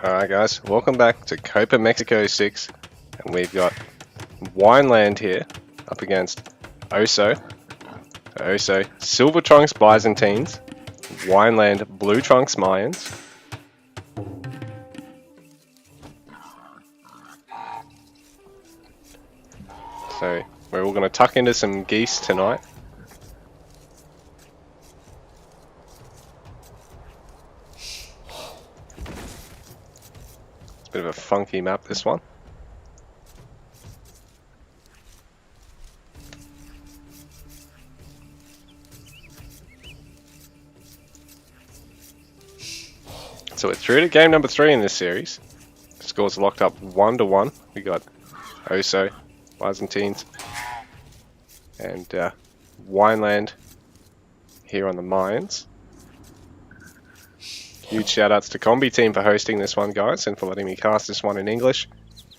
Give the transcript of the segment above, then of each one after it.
Alright guys, welcome back to Copa Mexico 6, and we've got Wineland here up against Oso. Oso, Silver Trunks Byzantines, Wineland Blue Trunks Mayans. So we're all going to tuck into some geese tonight. Bit of a funky map, this one. So we're through to game number 3 in this series. The scores are locked up 1-1. We got Oso, Byzantines, and Wineland here on the Mayans. Huge shout outs to Combi Team for hosting this one, guys, and for letting me cast this one in English.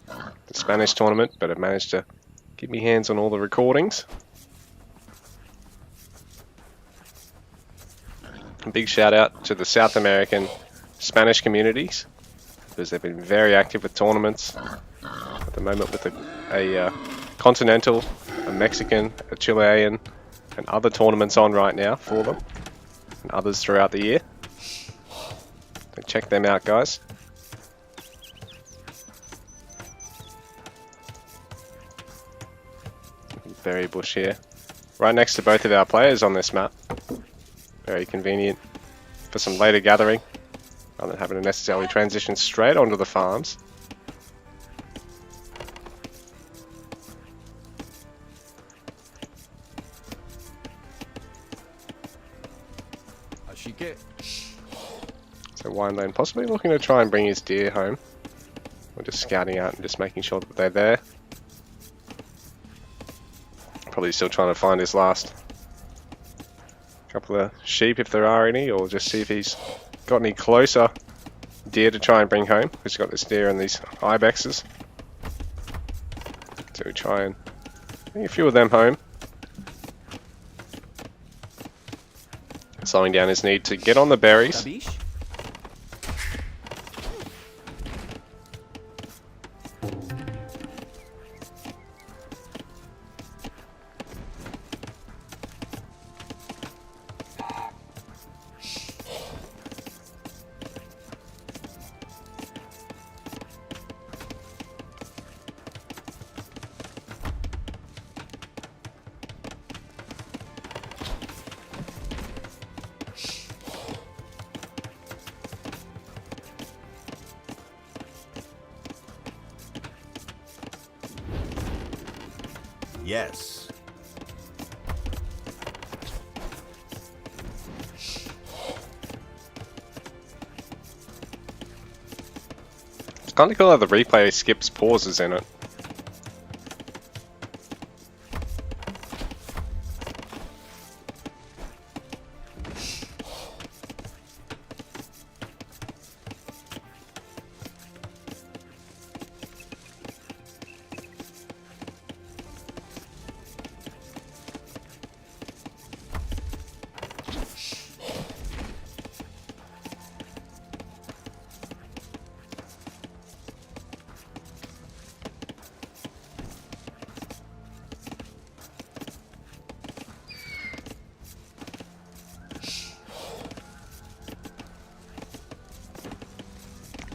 The Spanish tournament, but I managed to get me hands on all the recordings. A big shout out to the South American Spanish communities, because they've been very active with tournaments at the moment, with a continental, a Mexican, a Chilean, and other tournaments on right now for them, and others throughout the year. So check them out, guys. Berry bush here, right next to both of our players on this map. Very convenient for some later gathering, rather than having to necessarily transition straight onto the farms. So Wineland possibly looking to try and bring his deer home. We're just scouting out and just making sure that they're there. Probably still trying to find his last couple of sheep, if there are any, or just see if he's got any closer deer to try and bring home. He's got this deer and these ibexes. So we try and bring a few of them home. Slowing down his need to get on the berries. Yes. It's kind of cool how the replay skips pauses in it.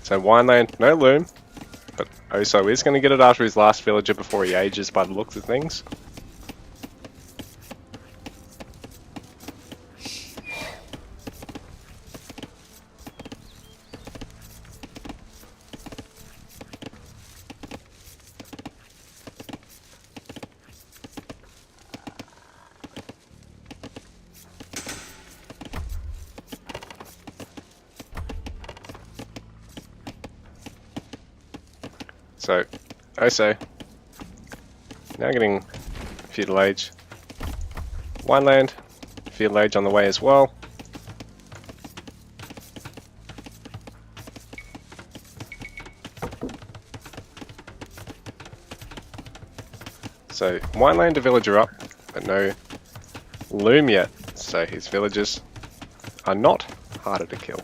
So Wineland, no loom, but Oso is going to get it after his last villager before he ages by the looks of things. So, Oso, now getting feudal age. Wineland, feudal age on the way as well. So, Wineland a villager up, but no loom yet, so his villagers are not harder to kill.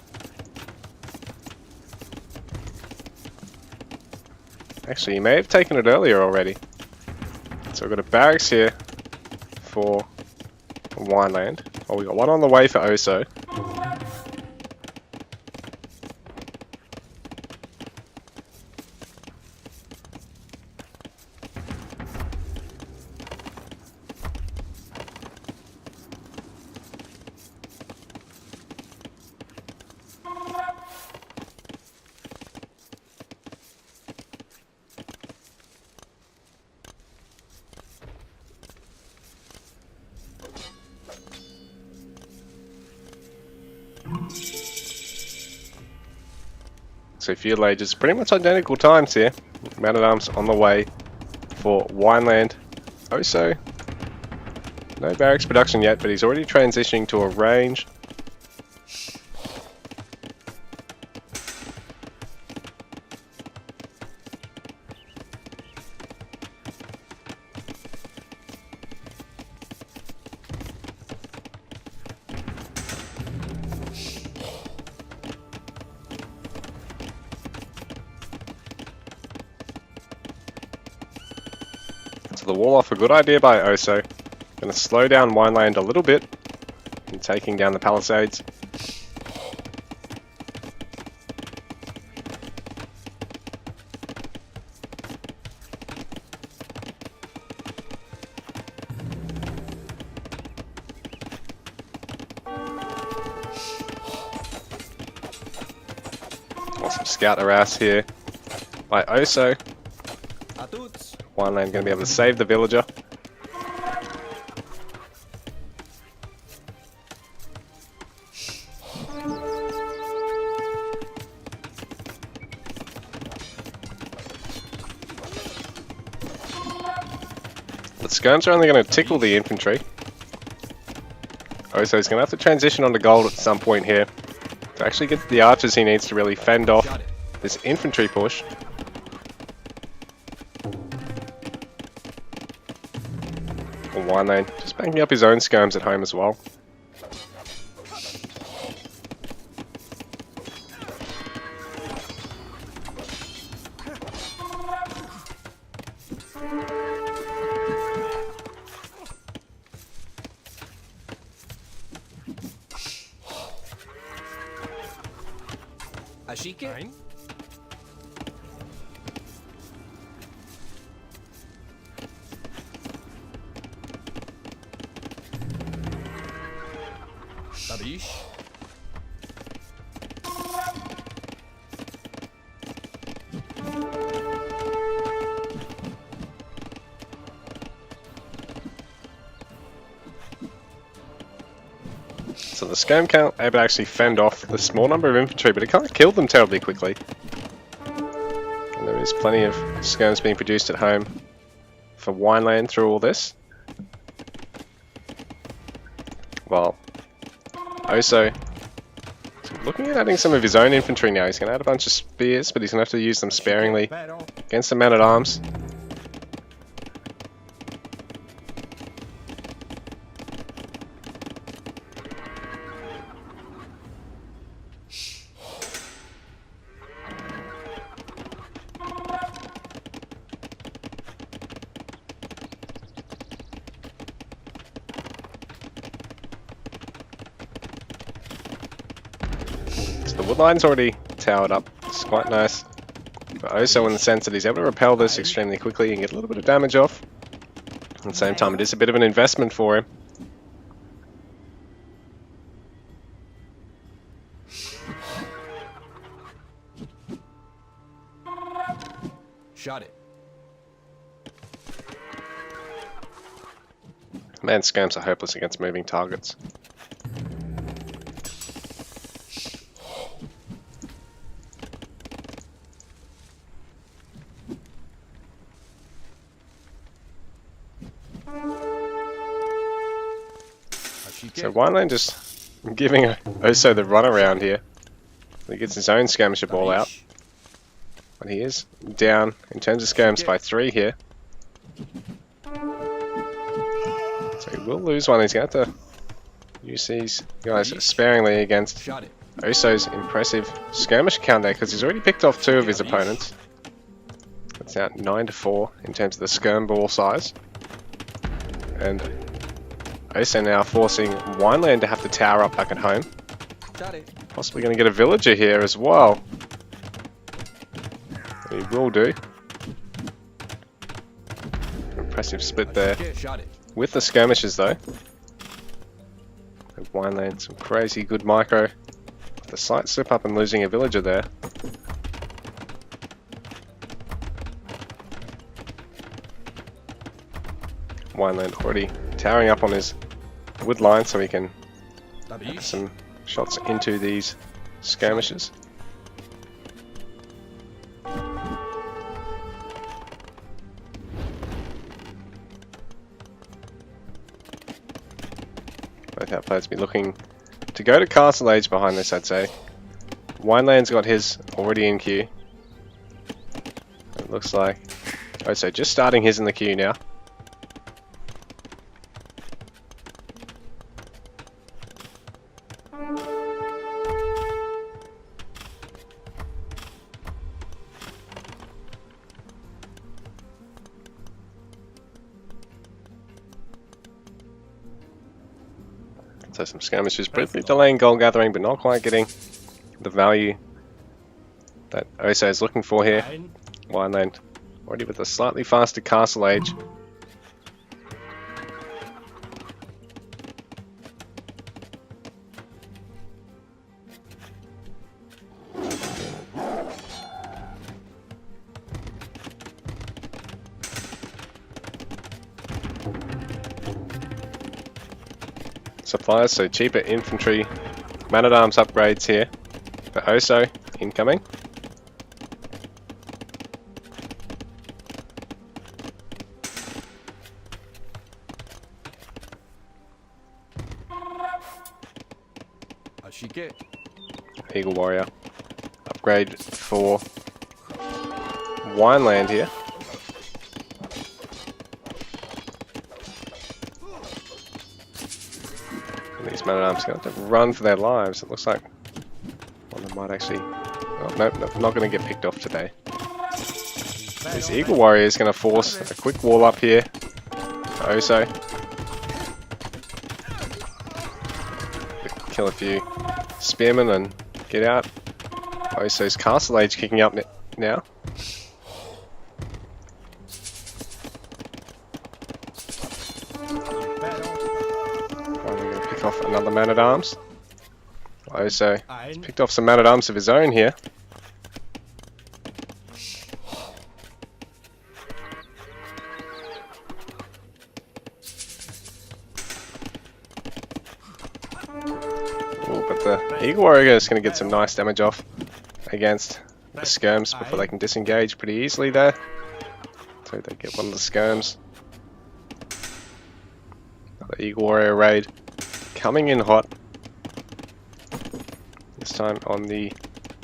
Actually, he may have taken it earlier already. So we've got a barracks here for Wineland. Oh, we got one on the way for Oso. So field ages, pretty much identical times here. Man at Arms on the way for Wineland. Oso, no barracks production yet, but he's already transitioning to a range. So the wall off, a good idea by Oso. Going to slow down Wineland a little bit in taking down the palisades. Awesome scout harass here by Oso. Wineland going to be able to save the villager. The skirms are only going to tickle the infantry. Oso is going to have to transition onto gold at some point here to actually get the archers he needs to really fend off this infantry push. Wineland just banking up his own skirms at home as well. Ashike? Tabish. So the skirm count able to actually fend off the small number of infantry, but it can't kill them terribly quickly. And there is plenty of skirms being produced at home for Wineland through all this. Well, Oso looking at adding some of his own infantry now. He's going to add a bunch of spears, but he's going to have to use them sparingly against the man-at-arms. The woodline's already towered up. It's quite nice. But Oso in the sense that he's able to repel this extremely quickly and get a little bit of damage off. At the same time, it is a bit of an investment for him. Shot it. Man, skirms are hopeless against moving targets. So Wineland just giving Oso the runaround here. He gets his own skirmisher ball out. But he is down in terms of skirms by 3 here. So he will lose one. He's going to have to use these guys sparingly against Oso's impressive skirmish count there, because he's already picked off 2 of his opponents. Let's It's now 9-4 in terms of the skirm ball size. And also now forcing Wineland to have to tower up back at home. Shot it. Possibly going to get a villager here as well. He will do. Impressive split there. Shot it. With the skirmishes though. And Wineland, some crazy good micro. The slight slip up and losing a villager there. Wineland already towering up on his wood line so he can have some shots into these skirmishes. Both our players be looking to go to Castle Age behind this, I'd say. Wineland's got his already in queue. It looks like... Oh, so just starting his in the queue now. So some skirmishes briefly delaying gold gathering, but not quite getting the value that Oso is looking for here. Wineland already with a slightly faster castle age. Suppliers, so cheaper infantry, man-at-arms upgrades here for Oso incoming. Eagle Warrior upgrade for Wineland here. These man-at-arms going to have to run for their lives. It looks like one of them might actually... Oh, nope, not going to get picked off today. This Eagle Warrior is going to force a quick wall up here for Oso. Kill a few spearmen and get out. Oso's Castle Age kicking up now. Off another man-at-arms. Oso has picked off some man-at-arms of his own here. Ooh, but the Eagle Warrior is going to get some nice damage off against the skirms before they can disengage pretty easily there. So they get one of the skirms. Another Eagle Warrior raid. Coming in hot. This time on the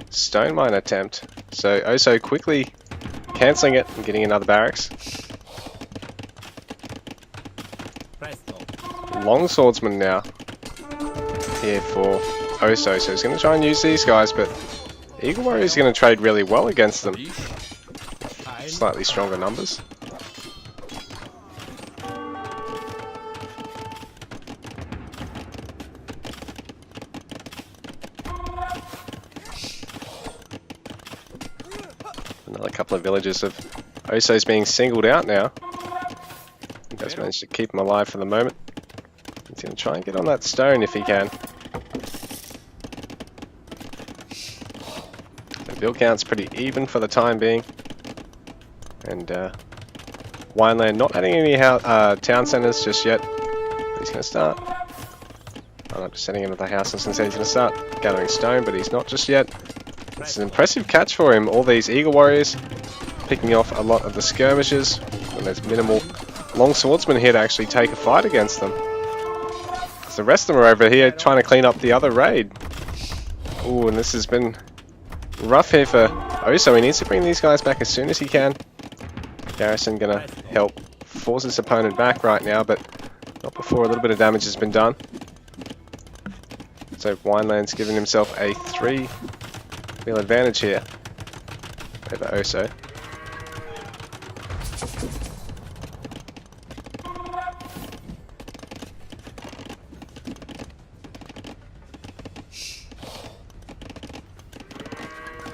stone mine attempt. So Oso quickly cancelling it and getting another barracks. Long swordsman now here for Oso. So he's going to try and use these guys, but Eagle Warrior is going to trade really well against them. Slightly stronger numbers. Another couple of villages of Oso's being singled out now. He does manage to keep him alive for the moment. He's going to try and get on that stone if he can. The build count's pretty even for the time being. And Wineland not adding any town centres just yet. He's going to start. I'm not just setting into the house. I was going to say he's going to start gathering stone, but he's not just yet. It's an impressive catch for him. All these Eagle Warriors picking off a lot of the skirmishes, and there's minimal long swordsmen here to actually take a fight against them. So the rest of them are over here trying to clean up the other raid. Ooh, and this has been rough here for Oso. He needs to bring these guys back as soon as he can. Garrison gonna help force his opponent back right now, but not before a little bit of damage has been done. So Wineland's given himself a 3 real advantage here over Oso.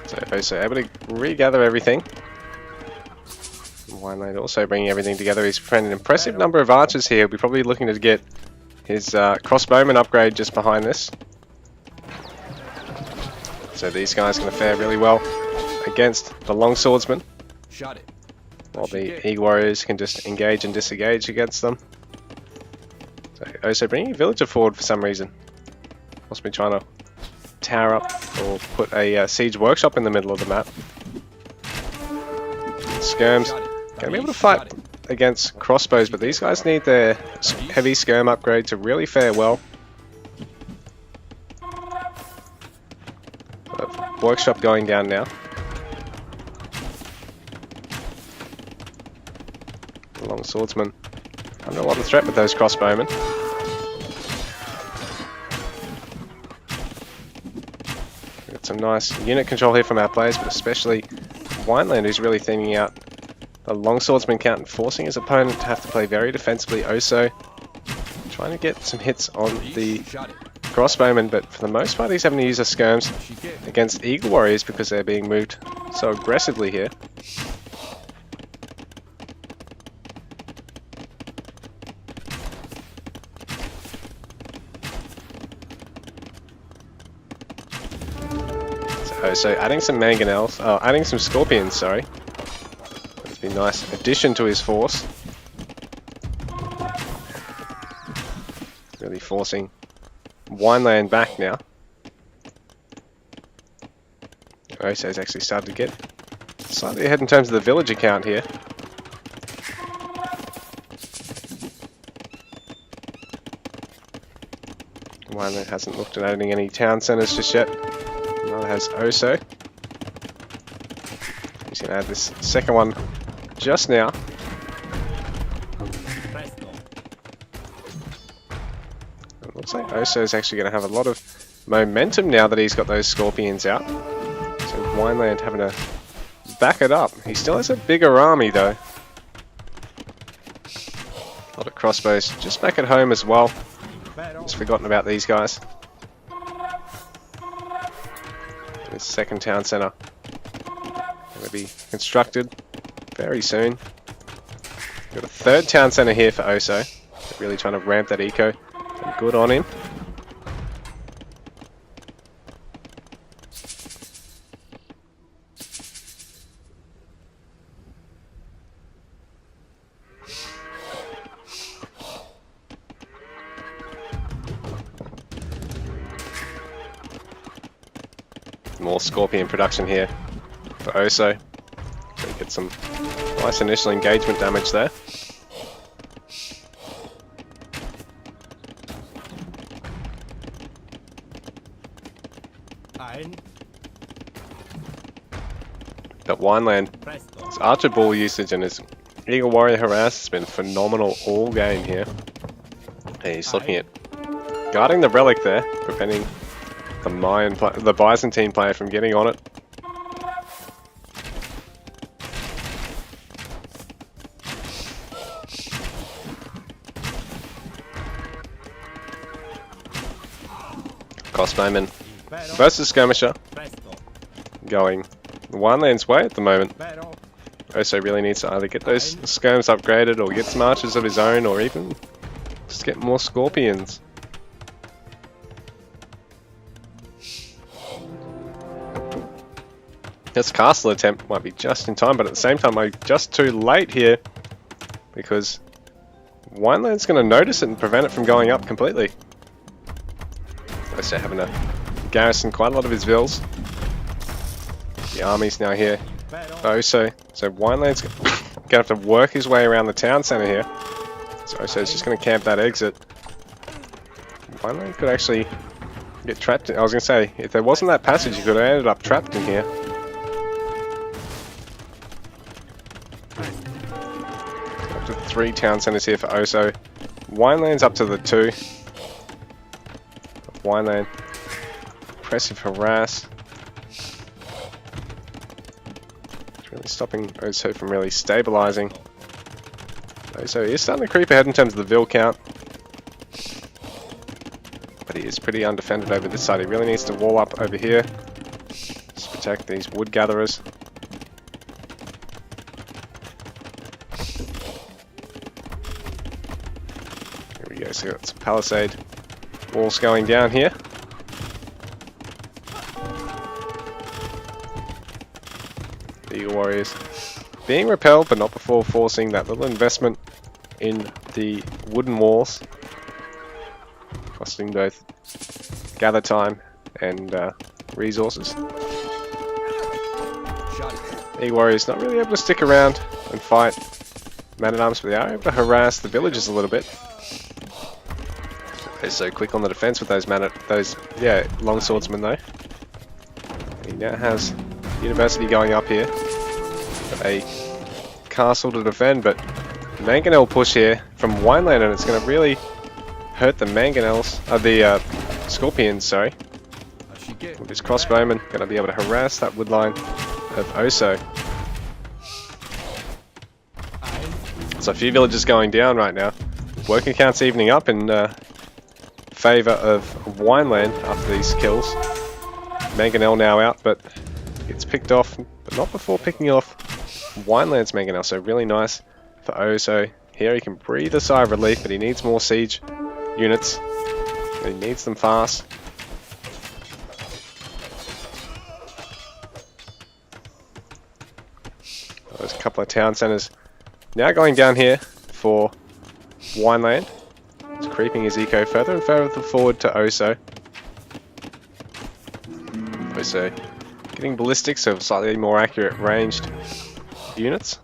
So able to regather everything. Wineland also bringing everything together. He's preparing an impressive number of archers here. We're probably looking to get his crossbowman upgrade just behind this. So these guys are going to fare really well against the longswordsmen. Shot it. While the Eagle Warriors can just engage and disengage against them. So also bringing a villager forward for some reason. Must be trying to tower up or put a siege workshop in the middle of the map. Skirms going to be able to fight against crossbows, but these guys need their heavy skirm upgrade to really fare well. Workshop going down now. The long swordsman under a lot of threat with those crossbowmen. Got some nice unit control here from our players, but especially Wineland, who's really thinning out the longswordsman count and forcing his opponent to have to play very defensively. Oso trying to get some hits on the crossbowmen, but for the most part he's having to use the skirms against Eagle Warriors because they're being moved so aggressively here. So adding some mangonels, adding some scorpions, sorry. That'd be a nice addition to his force. Really forcing Wineland back now. Oso's actually started to get slightly ahead in terms of the villager count here. Wineland hasn't looked at adding any town centres just yet. Neither has Oso. He's going to add this second one just now. It looks like Oso is actually going to have a lot of momentum now that he's got those scorpions out. So Wineland having to back it up. He still has a bigger army though. A lot of crossbows just back at home as well. Just forgotten about these guys. This second town centre going to be constructed very soon. Got a third town centre here for Oso. They're really trying to ramp that eco. And good on him. More scorpion production here for Oso. So get some nice initial engagement damage there. But Wineland, his Archer Ball usage and his Eagle Warrior Harass has been phenomenal all game here. And he's looking at guarding the relic there, preventing the Byzantine player from getting on it. Crossbowman versus Skirmisher going Wineland's way at the moment. Oso really needs to either get those skirms upgraded or get some archers of his own or even just get more scorpions. This castle attempt might be just in time, but at the same time might be just too late here because Wineland's going to notice it and prevent it from going up completely. Oso having to garrison quite a lot of his vills. The army's now here for Oso, so Wineland's going to have to work his way around the town centre here. So Oso's just going to camp that exit. Wineland could actually get trapped. I was going to say, if there wasn't that passage, he could have ended up trapped in here. Up to 3 town centres here for Oso. Wineland's up to the 2. Wineland, impressive harass. It's really stopping Oso from really stabilising. Oso is starting to creep ahead in terms of the Vil count. But he is pretty undefended over this side. He really needs to wall up over here. Just protect these wood gatherers. Here we go, so got some palisade walls going down here. The Eagle Warriors being repelled, but not before forcing that little investment in the wooden walls, costing both gather time and resources. Eagle Warriors not really able to stick around and fight Man-at-Arms, but they are able to harass the villagers a little bit. They're so quick on the defense with those long swordsmen though. He now has University going up here. Got a castle to defend, but Mangonel push here from Wineland, and it's going to really hurt the Mangonels, the Scorpions, sorry. With his crossbowman, going to be able to harass that wood line of Oso. So a few villages going down right now. Working counts evening up in favour of Wineland after these kills. Mangonel now out, but gets picked off, but not before picking off Wineland's Mangonel. So really nice for Oso. Here he can breathe a sigh of relief, but he needs more siege units. He needs them fast. There's a couple of town centres now going down here for Wineland. He's creeping his eco further and further forward to Oso. Oso getting ballistic, so slightly more accurate ranged units.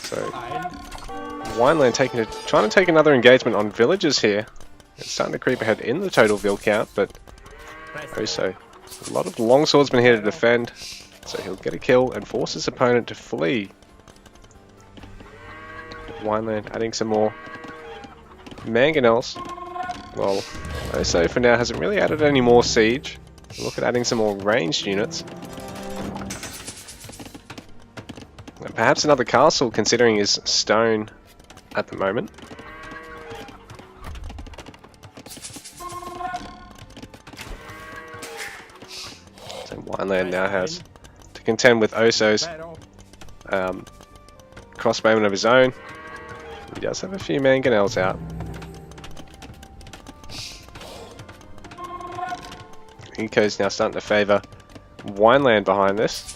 So Wineland trying to take another engagement on villagers here. It's starting to creep ahead in the total vill count, but Oso, a lot of long swordsmen here to defend, so he'll get a kill and force his opponent to flee. Wineland adding some more mangonels. Well, Oso for now hasn't really added any more siege. Look at adding some more ranged units. And perhaps another castle, considering his stone at the moment. So Wineland now has to contend with Oso's crossbowman of his own. He does have a few mangonels out. Eco's now starting to favour Wineland behind this.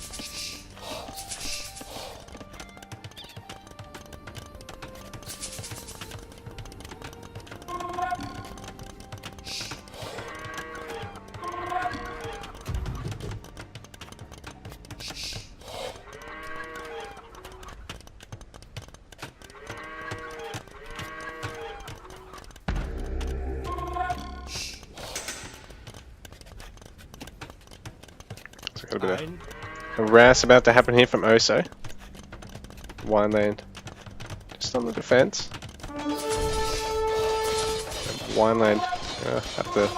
Got a bit of harass about to happen here from Oso. Wineland just on the defense. Wineland have to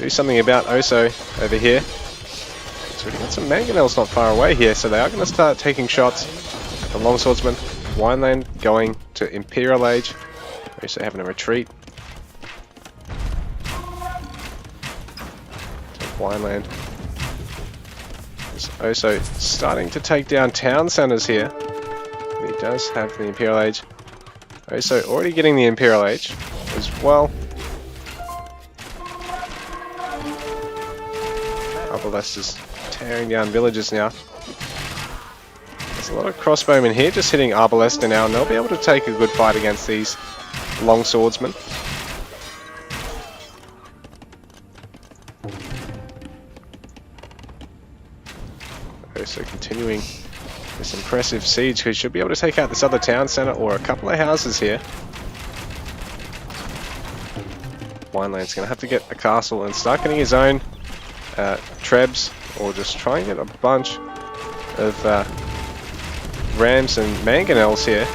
do something about Oso over here. So we've got some mangonels not far away here, so they are going to start taking shots at the long swordsman. Wineland going to Imperial Age. Oso having a retreat. So Wineland. Oso starting to take down town centres here. He does have the Imperial Age. Oso already getting the Imperial Age as well. Arbalest is tearing down villages now. There's a lot of crossbowmen here just hitting Arbalest now, and they'll be able to take a good fight against these long swordsmen. So continuing this impressive siege, who should be able to take out this other town centre or a couple of houses here. Wineland's going to have to get a castle and start getting his own trebs, or just try and get a bunch of rams and mangonels here.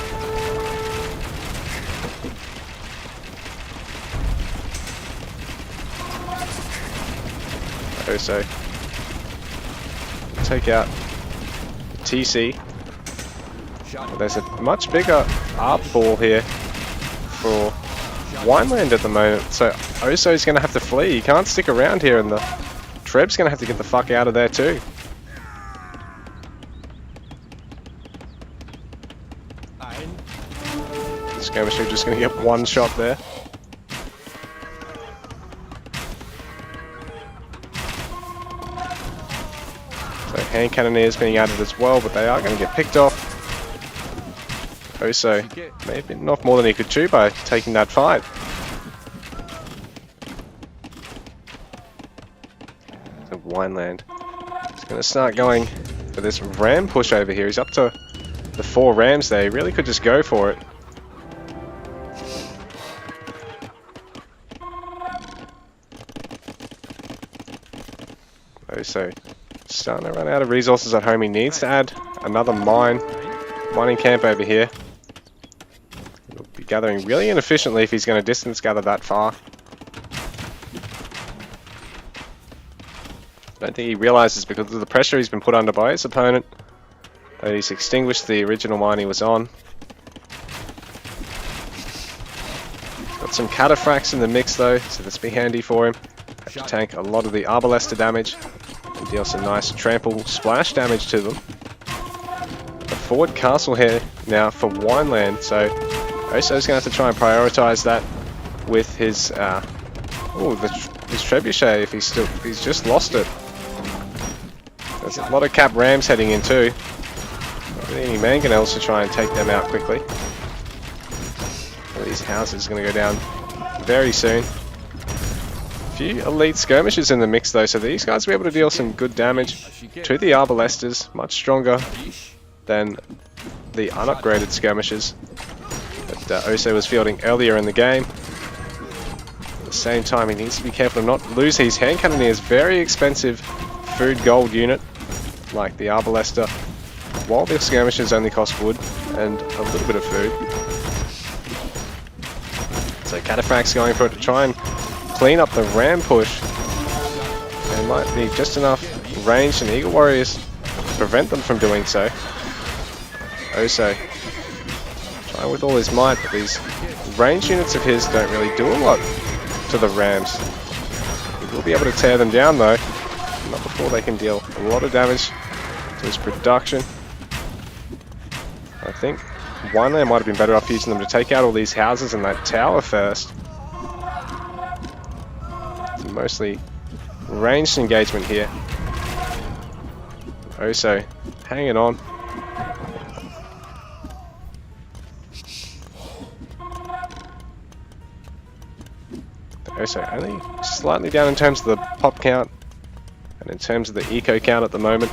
So take out TC. But there's a much bigger ARP ball here for Wineland at the moment, so Oso's going to have to flee. He can't stick around here, and the Treb's going to have to get the fuck out of there too. Skirmisher just going to get one shot there. So hand cannoneers being added as well, but they are going to get picked off. Oso may have bitten off more than he could chew by taking that fight. So Wineland is going to start going for this ram push over here. He's up to the 4 rams there. He really could just go for it. Oso starting to run out of resources at home. He needs to add another mining camp over here. He'll be gathering really inefficiently if he's going to distance gather that far. I don't think he realizes, because of the pressure he's been put under by his opponent, that he's extinguished the original mine he was on. Got some cataphracts in the mix though, so this will be handy for him. Have to tank a lot of the Arbalester damage and deal some nice trample splash damage to them. A forward castle here now for Wineland, so Oso's going to have to try and prioritize that with his his trebuchet if he's just lost it. There's a lot of cap rams heading in too. Not really any mangonels to try and take them out quickly. These houses are going to go down very soon. A few elite skirmishers in the mix though, so these guys will be able to deal some good damage to the Arbalesters, much stronger than the unupgraded skirmishers that Oso was fielding earlier in the game. At the same time, he needs to be careful to not lose his hand cannoneers. Very expensive food gold unit, like the Arbalester, while the skirmishers only cost wood and a little bit of food. So Cataphract's going for it to try and clean up the ram push. There might be just enough ranged and eagle warriors to prevent them from doing so. Oso trying with all his might, but these ranged units of his don't really do a lot to the rams. He will be able to tear them down though, not before they can deal a lot of damage to his production. I think Wineland might have been better off using them to take out all these houses and that tower first. It's mostly ranged engagement here. Oso hanging on. Oso only slightly down in terms of the pop count and in terms of the eco count at the moment.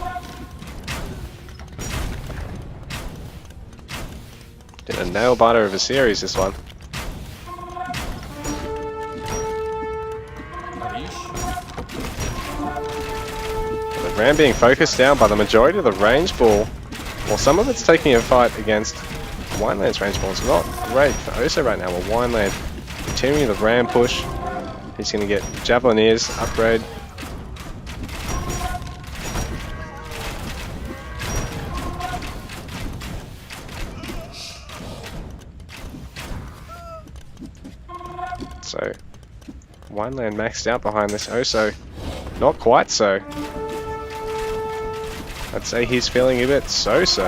Did a nail biter of a series, this one. The ram being focused down by the majority of the range ball, while some of it's taking a fight against Wineland's range ball. It's not great for Oso right now, while Wineland continuing the ram push. He's going to get Javelineers upgrade. So, Wineland maxed out behind this. Oso, not quite so. I'd say he's feeling a bit so-so.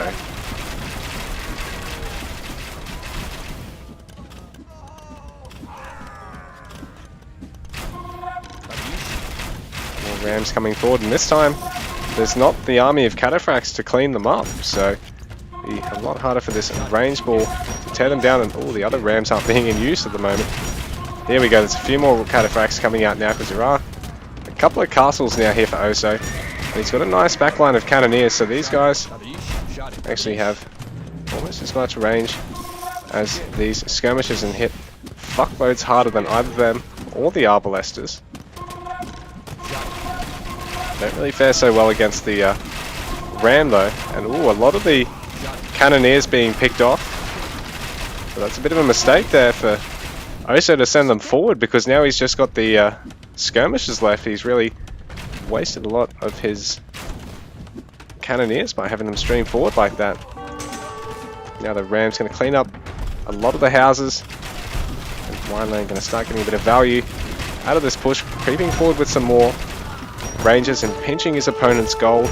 More rams coming forward, and this time there's not the army of cataphracts to clean them up, so it'll be a lot harder for this range ball to tear them down, and all the other rams aren't being in use at the moment. Here we go, there's a few more cataphracts coming out now, because there are a couple of castles now here for Oso. And he's got a nice backline of cannoneers, so these guys actually have almost as much range as these skirmishers and hit fuckloads harder than either them or the Arbalesters. Don't really fare so well against the ram though, and ooh, a lot of the cannoneers being picked off. So that's a bit of a mistake there for Oso to send them forward, because now he's just got the skirmishers left. He's really wasted a lot of his cannoneers by having them stream forward like that. Now the Ram's going to clean up a lot of the houses, and Wineland going to start getting a bit of value out of this push, creeping forward with some more Rangers and pinching his opponent's gold.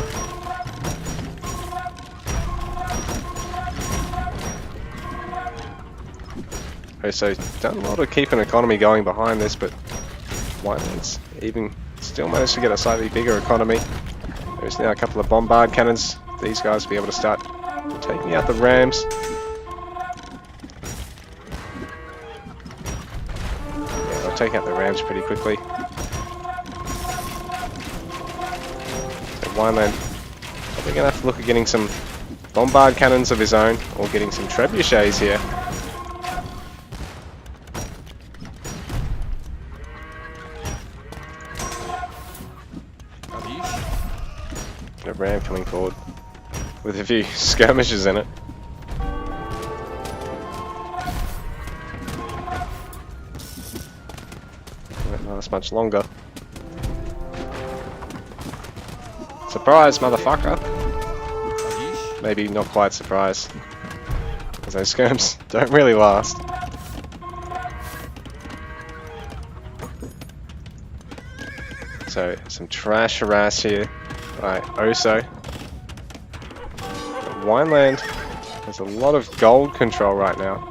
So done a lot of keeping economy going behind this, but Wineland's even still managed to get a slightly bigger economy. There's now a couple of bombard cannons. These guys will be able to start taking out the Rams. Yeah, they'll take out the Rams pretty quickly. So Wineland probably going to have to look at getting some bombard cannons of his own, or getting some trebuchets here. A Ram coming forward with a few skirmishes in it. Won't last much longer. Surprise, motherfucker! Maybe not quite surprise, because those skirms don't really last. So some trash harass here by Oso. Wineland has a lot of gold control right now.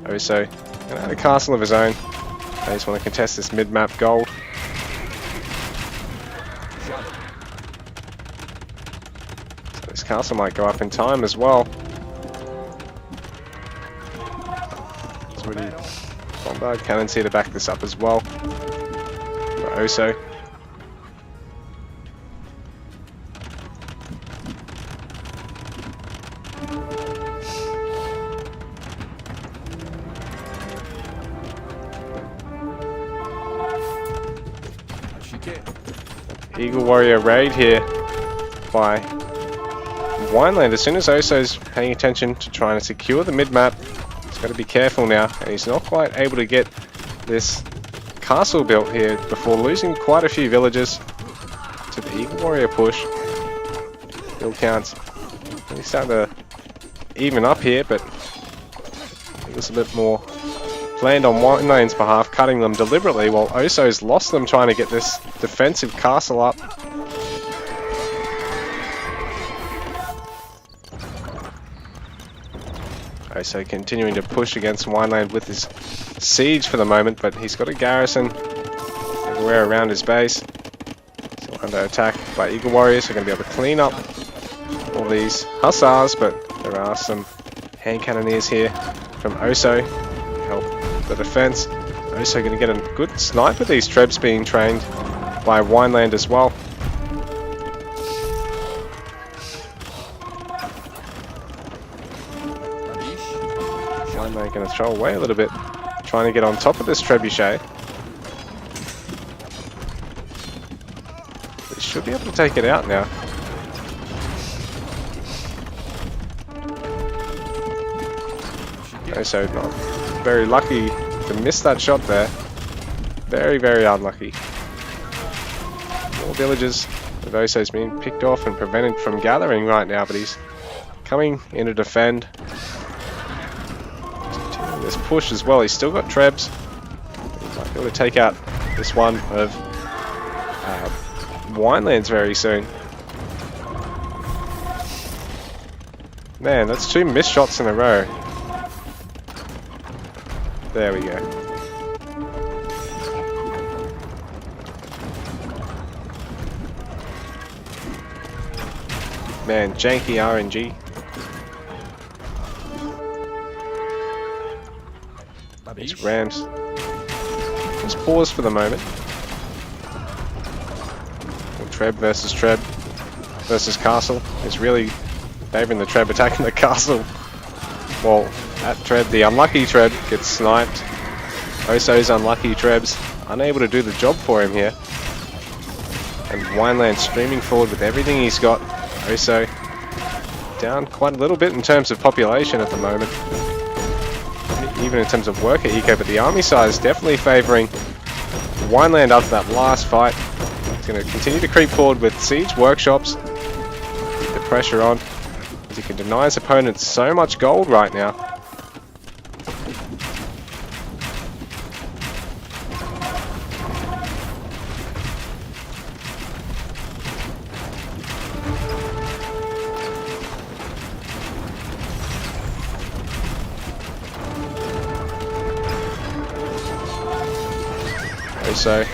Oso gonna have a castle of his own. They just want to contest this mid-map gold. So this castle might go up in time as well. There's already bombard cannons here to back this up as well. For Oso. Eagle Warrior raid here by Wineland. As soon as Oso's paying attention to trying to secure the mid-map, he's got to be careful now, and he's not quite able to get this castle built here before losing quite a few villagers to the Eagle Warrior push. Build counts really starting to even up here, but it was a bit more planned on Wineland's behalf, cutting them deliberately while Oso's lost them trying to get this defensive castle up. Oso continuing to push against Wineland with his siege for the moment, but he's got a garrison everywhere around his base. Still under attack by Eagle Warriors, so are going to be able to clean up all these hussars, but there are some hand cannoneers here from Oso to help the defense. Oso going to get a good snipe with these trebs being trained by Wineland as well. Wineland going to throw away a little bit, trying to get on top of this trebuchet. He should be able to take it out now. Oso not very lucky to miss that shot there. Very, very unlucky. More villagers of Oso's being picked off and prevented from gathering right now, but he's coming in to defend. Continuing this push as well. He's still got trebs. He might be able to take out this one of Winelands very soon. Man, that's 2 missed shots in a row. There we go. Man, janky RNG. These Rams. Just pause for the moment. Treb versus Treb versus Castle. It's really favouring the Treb attacking the Castle. Well, that Treb, the unlucky Treb, gets sniped. Oso's unlucky Treb's unable to do the job for him here. And Wineland streaming forward with everything he's got. Oso down quite a little bit in terms of population at the moment. Even in terms of worker eco, but the army size definitely favouring Wineland after that last fight. He's going to continue to creep forward with siege workshops. pressure on, as he can deny his opponent so much gold right now. So,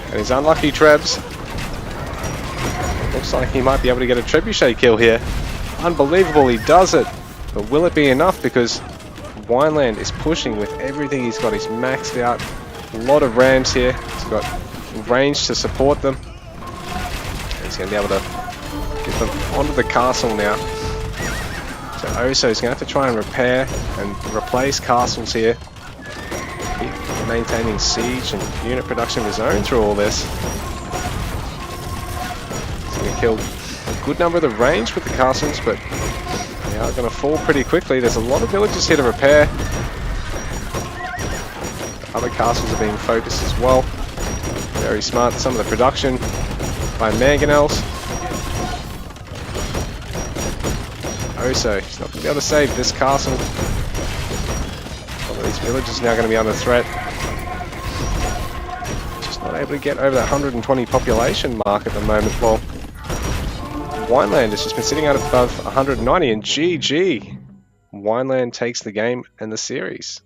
and his unlucky Trebs. Looks like he might be able to get a trebuchet kill here. Unbelievable, he does it. But will it be enough? Because Wineland is pushing with everything he's got. He's maxed out. A lot of rams here. He's got range to support them. And he's going to be able to get them onto the castle now. So Oso's going to have to try and repair and replace castles here. Maintaining siege and unit production of his own through all this. He's going to kill a good number of the range with the castles, but they are going to fall pretty quickly. There's a lot of villages here to repair. Other castles are being focused as well. Very smart. Some of the production by mangonels. Oso, he's not going to be able to save this castle. All of these villages now going to be under threat. Not able to get over that 120 population mark at the moment. Well, Wineland has just been sitting out above 190, and GG. Wineland takes the game and the series.